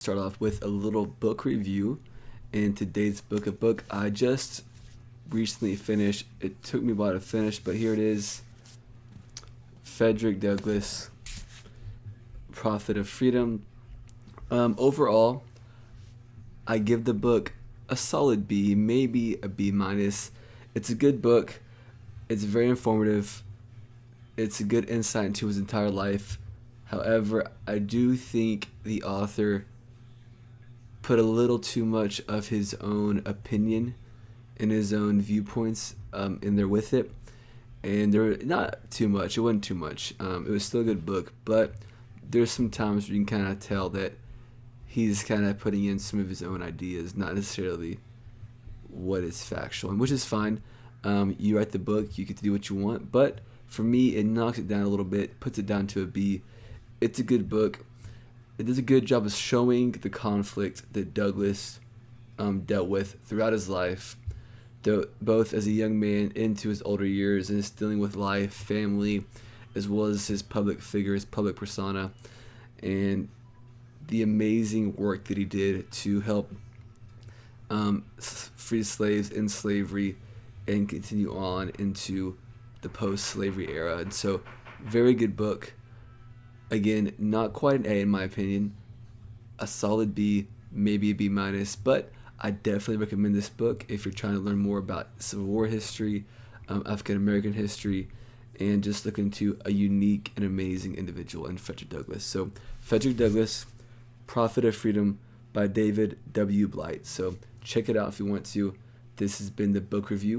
Start off with a little book review. In today's book I just recently finished. It took me a while to finish, but here it is. Frederick Douglass, Prophet of Freedom. Overall, I give the book a solid B, maybe a B minus. It's a good book. It's very informative. It's a good insight into his entire life. However, I do think the author put a little too much of his own opinion and his own viewpoints in there with it. And there not too much. It wasn't too much. It was still a good book, but there's some times where you can kind of tell that he's kind of putting in some of his own ideas, not necessarily what is factual, and which is fine. You write the book, you get to do what you want, but for me, it knocks it down a little bit, puts it down to a B. It's a good book. It does a good job of showing the conflict that Douglass dealt with throughout his life, both as a young man into his older years, and his dealing with life, family, as well as his public figure, his public persona, and the amazing work that he did to help free slaves in slavery and continue on into the post-slavery era. And so, very good book. Again, not quite an A in my opinion. A solid B, maybe a B minus, but I definitely recommend this book if you're trying to learn more about Civil War history, African American history, and just look into a unique and amazing individual in Frederick Douglass. So, Frederick Douglass, Prophet of Freedom by David W. Blight. So, check it out if you want to. This has been the book review.